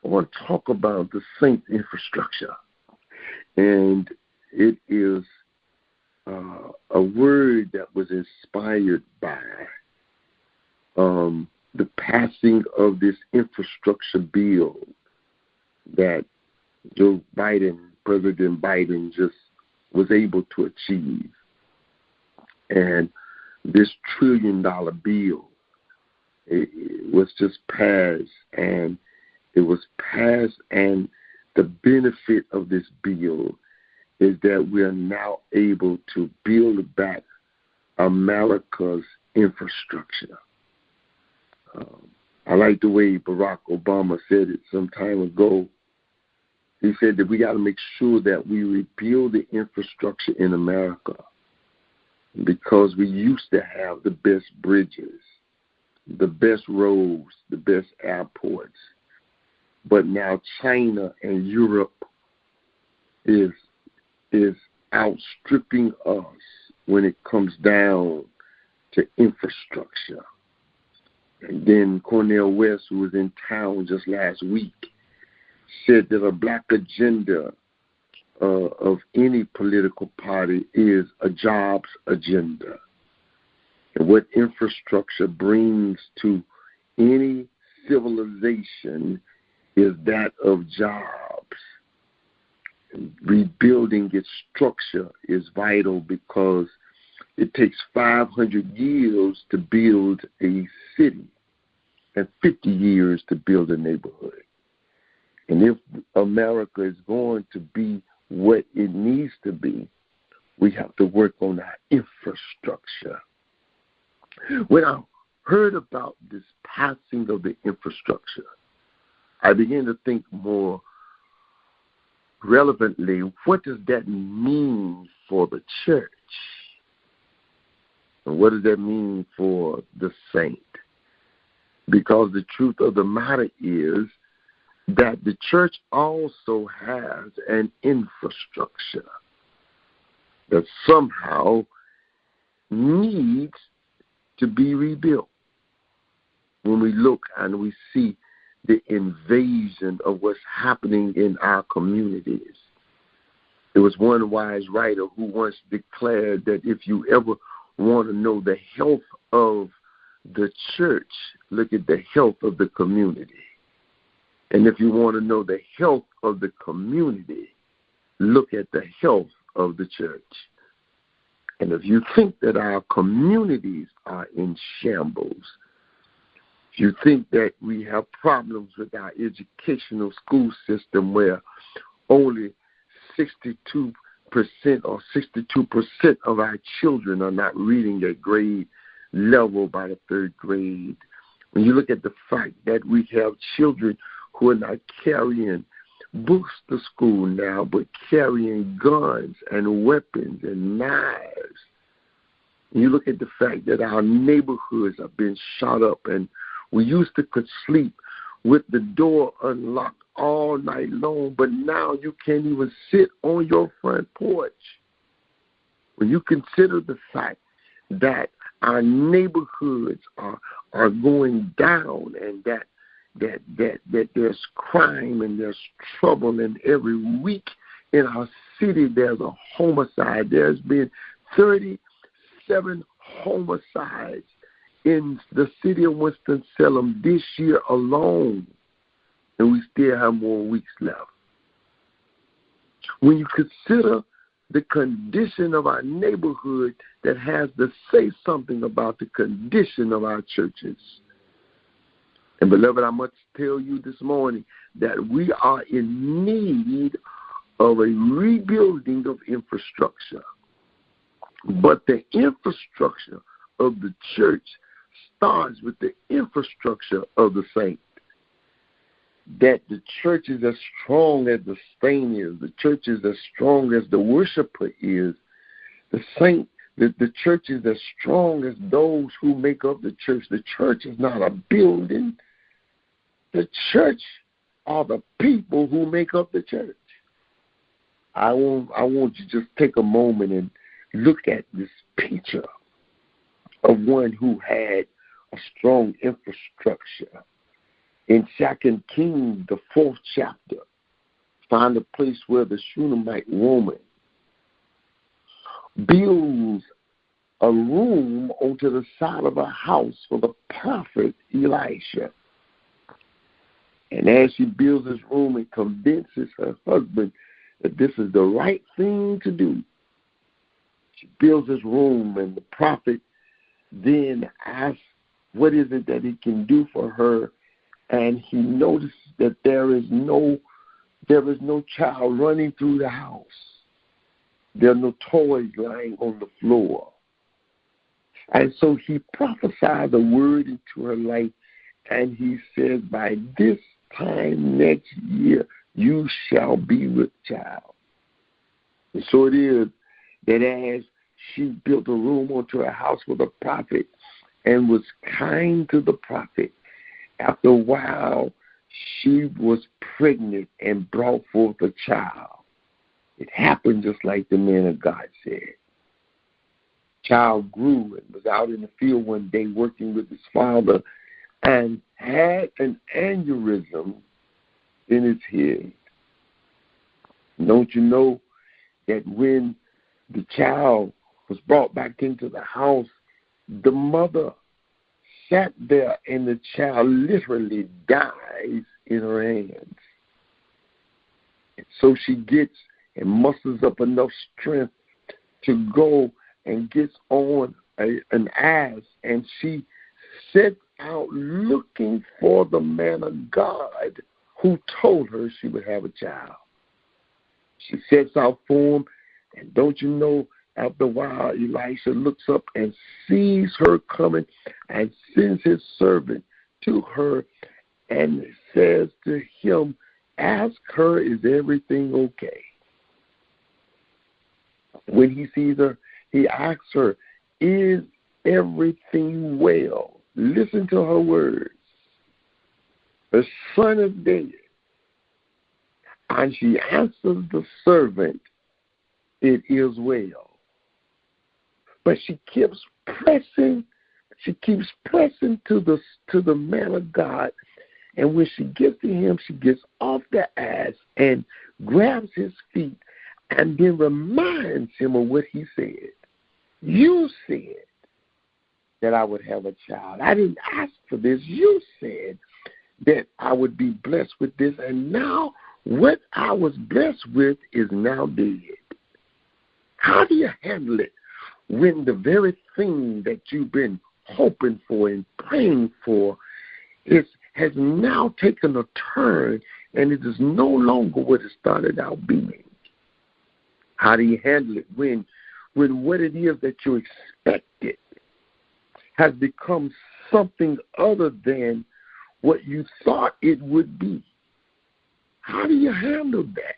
I want to talk about the saints' infrastructure. And it is a word that was inspired by the passing of this infrastructure bill that President Biden just was able to achieve. And this $1 trillion bill, it was just passed, and it was passed, and the benefit of this bill is that we are now able to build back America's infrastructure. I like the way Barack Obama said it some time ago. He said that we got to make sure that we rebuild the infrastructure in America, because we used to have the best bridges, the best roads, the best airports. But now China and Europe is outstripping us when it comes down to infrastructure. And then Cornel West, who was in town just last week, said that a black agenda of any political party is a jobs agenda. And what infrastructure brings to any civilization is that of jobs. And rebuilding its structure is vital, because it takes 500 years to build a city and 50 years to build a neighborhood. And if America is going to be what it needs to be, we have to work on our infrastructure. When I heard about this passing of the infrastructure, I began to think more relevantly, what does that mean for the church? And what does that mean for the saint? Because the truth of the matter is that the church also has an infrastructure that somehow needs to be rebuilt. When we look and we see the invasion of what's happening in our communities. There was one wise writer who once declared that if you ever want to know the health of the church, look at the health of the community. And if you want to know the health of the community, look at the health of the church. And if you think that our communities are in shambles, if you think that we have problems with our educational school system where only 62% or 62% of our children are not reading at grade level by the third grade, when you look at the fact that we have children who are not carrying books to school now, but carrying guns and weapons and knives. You look at the fact that our neighborhoods have been shot up, and we used to could sleep with the door unlocked all night long, but now you can't even sit on your front porch. When you consider the fact that our neighborhoods are going down, and that there's crime and there's trouble, and every week in our city there's a homicide. There's been 37 homicides in the city of Winston-Salem this year alone, and we still have more weeks left. When you consider the condition of our neighborhood, that has to say something about the condition of our churches. And beloved, I must tell you this morning that we are in need of a rebuilding of infrastructure. But the infrastructure of the church starts with the infrastructure of the saint. That the church is as strong as the saint is. The church is as strong as the worshiper is. The church is as strong as those who make up the church. The church is not a building. The church are the people who make up the church. I want you to just take a moment and look at this picture of one who had a strong infrastructure. In 2 Kings, the 4th chapter, find a place where the Shunammite woman builds a room onto the side of a house for the prophet Elisha. And as she builds this room and convinces her husband that this is the right thing to do, she builds this room, and the prophet then asks, what is it that he can do for her? And he notices that there is no child running through the house. There are no toys lying on the floor. And so he prophesied a word into her life, and he says, by this time next year, you shall be with child. And so it is that as she built a room onto her house for the prophet and was kind to the prophet, after a while, she was pregnant and brought forth a child. It happened just like the man of God said. Child grew and was out in the field one day working with his father and had an aneurysm in his head. Don't you know that when the child was brought back into the house, the mother sat there and the child literally dies in her hands. And so she gets and musters up enough strength to go and gets on an ass, and she sets out looking for the man of God who told her she would have a child. She sets out for him, and don't you know, after a while, Elisha looks up and sees her coming and sends his servant to her and says to him, ask her, is everything okay? When he sees her, he asks her, is everything well? Listen to her words. The son is dead. And she answers the servant, it is well. But she keeps pressing to the man of God. And when she gets to him, she gets off the ass and grabs his feet and then reminds him of what he said. You said that I would have a child. I didn't ask for this. You said that I would be blessed with this, and now what I was blessed with is now dead. How do you handle it when the very thing that you've been hoping for and praying for has now taken a turn and it is no longer what it started out being? How do you handle it when what it is that you expected has become something other than what you thought it would be? How do you handle that?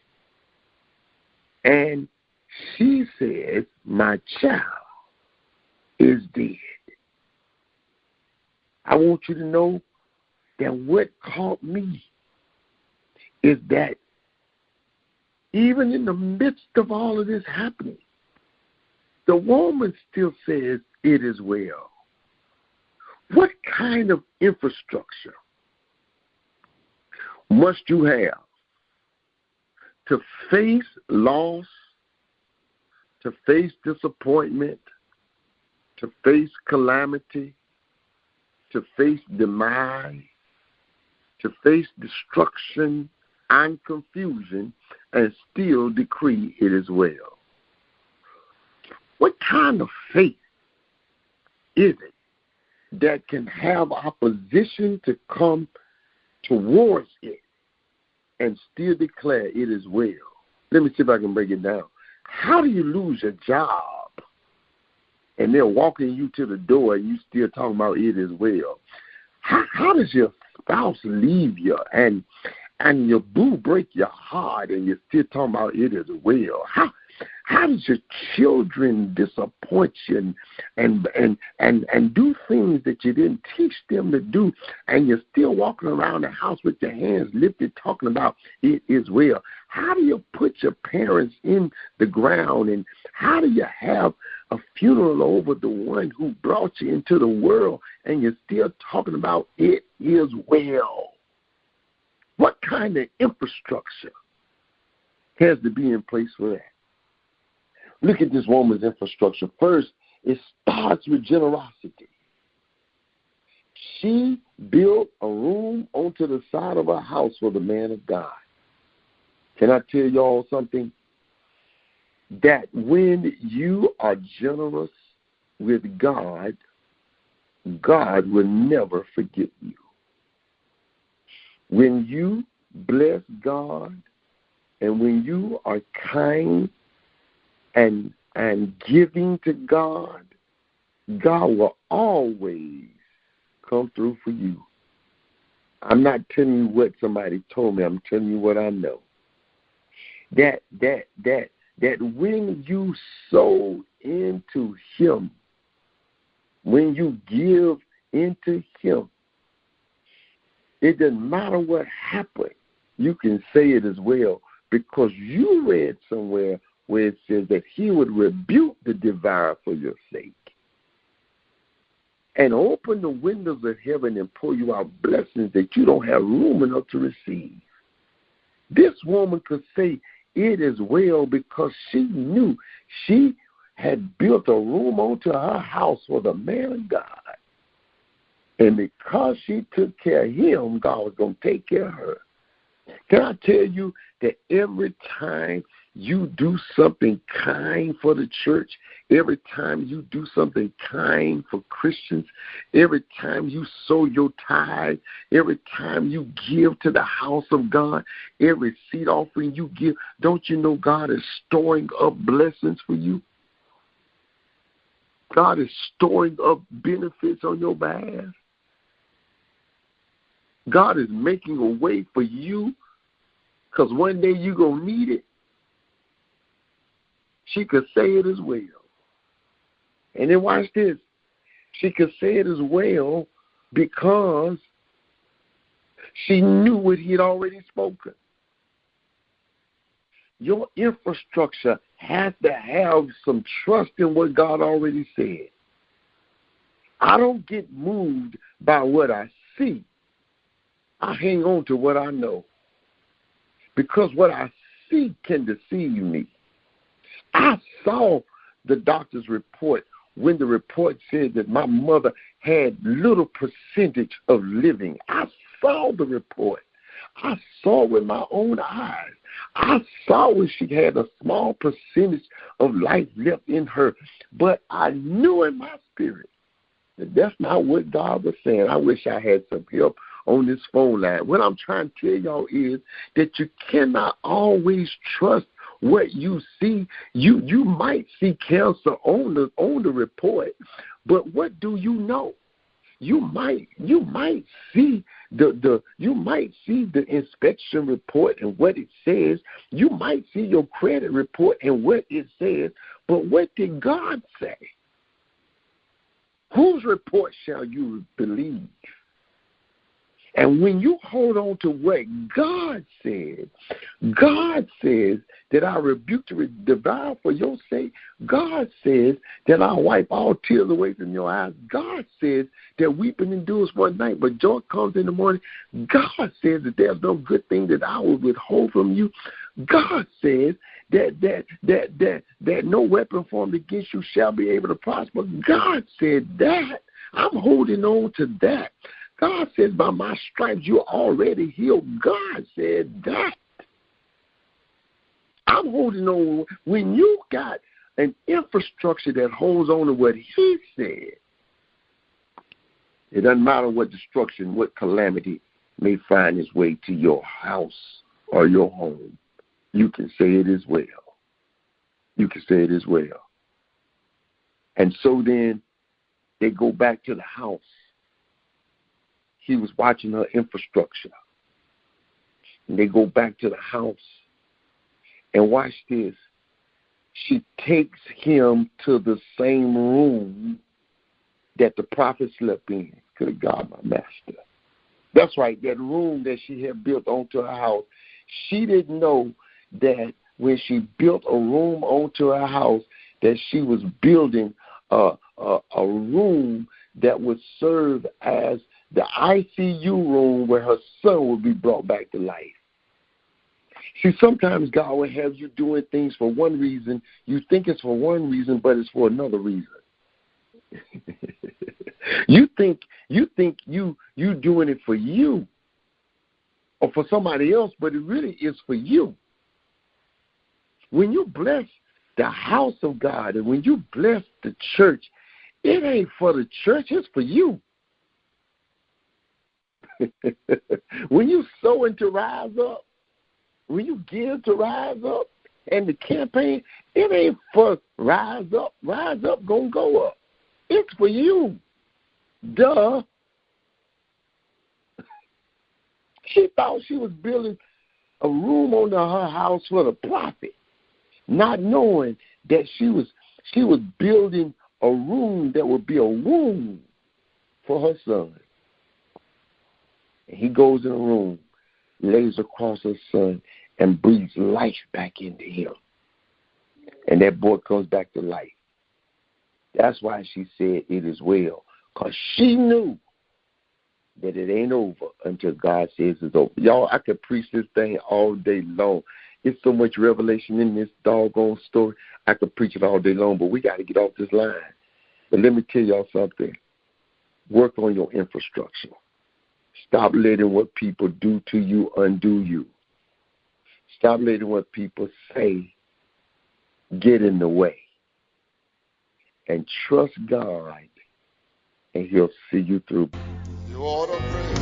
And she says, my child is dead. I want you to know that what caught me is that even in the midst of all of this happening, the woman still says, it is well. What kind of infrastructure must you have to face loss, to face disappointment, to face calamity, to face demise, to face destruction and confusion, and still decree it is well? What kind of faith is it that can have opposition to come towards it and still declare it is well? Let me see if I can break it down. How do you lose your job and they're walking you to the door and you still talking about it is well? How does your spouse leave you and your boo break your heart and you're still talking about it is well? How does your children disappoint you and do things that you didn't teach them to do, and you're still walking around the house with your hands lifted talking about it is well? How do you put your parents in the ground, and how do you have a funeral over the one who brought you into the world and you're still talking about it is well? kind of infrastructure has to be in place for that. Look at this woman's infrastructure. First, it starts with generosity. She built a room onto the side of her house for the man of God. Can I tell y'all something? That when you are generous with God, God will never forget you. When you bless God and when you are kind and giving to God, God will always come through for you. I'm not telling you what somebody told me. I'm telling you what I know. That when you sow into Him, when you give into Him, it doesn't matter what happened. You can say it as well, because you read somewhere where it says that He would rebuke the devourer for your sake and open the windows of heaven and pour you out blessings that you don't have room enough to receive. This woman could say it is well because she knew she had built a room onto her house for the man of God. And because she took care of him, God was going to take care of her. Can I tell you that every time you do something kind for the church, every time you do something kind for Christians, every time you sow your tithe, every time you give to the house of God, every seed offering you give, don't you know God is storing up blessings for you? God is storing up benefits on your behalf. God is making a way for you, because one day you're going to need it. She could say it as well. And then watch this. She could say it as well because she knew what He had already spoken. Your infrastructure has to have some trust in what God already said. I don't get moved by what I see. I hang on to what I know, because what I see can deceive me. I saw the doctor's report when the report said that my mother had little percentage of living. I saw the report. I saw with my own eyes. I saw when she had a small percentage of life left in her. But I knew in my spirit that that's not what God was saying. I wish I had some help on this phone line. What I'm trying to tell y'all is that you cannot always trust what you see. You might see cancer on the report, but what do you know? You might see the inspection report and what it says. You might see your credit report and what it says, but what did God say? Whose report shall you believe? And when you hold on to what God said, God says that I rebuke the devourer for your sake. God says that I'll wipe all tears away from your eyes. God says that weeping endures for a night, but joy comes in the morning. God says that there's no good thing that I will withhold from you. God says that no weapon formed against you shall be able to prosper. God said that. I'm holding on to that. God says, by my stripes, you're already healed. God said that. I'm holding on. When you got an infrastructure that holds on to what He said, it doesn't matter what destruction, what calamity may find its way to your house or your home. You can say it as well. You can say it as well. And so then they go back to the house. He was watching her infrastructure. And they go back to the house. And watch this. She takes him to the same room that the prophet slept in. Good God, my master. That's right, that room that she had built onto her house. She didn't know that when she built a room onto her house, that she was building a room that would serve as the ICU room where her son would be brought back to life. See, sometimes God will have you doing things for one reason. You think it's for one reason, but it's for another reason. you think you doing it for you or for somebody else, but it really is for you. When you bless the house of God and when you bless the church, it ain't for the church, it's for you. When you sow into Rise Up, when you give to Rise Up and the campaign, it ain't for Rise Up. Rise Up gonna go up. It's for you. Duh. She thought she was building a room on her house for the prophet, not knowing that she was building a room that would be a womb for her son. And he goes in a room, lays across her son, and breathes life back into him. And that boy comes back to life. That's why she said it is well, because she knew that it ain't over until God says it's over. Y'all, I could preach this thing all day long. It's so much revelation in this doggone story. I could preach it all day long, but we got to get off this line. But let me tell y'all something. Work on your infrastructure. Stop letting what people do to you undo you. Stop letting what people say get in the way. And trust God, and He'll see you through. You ought to pray.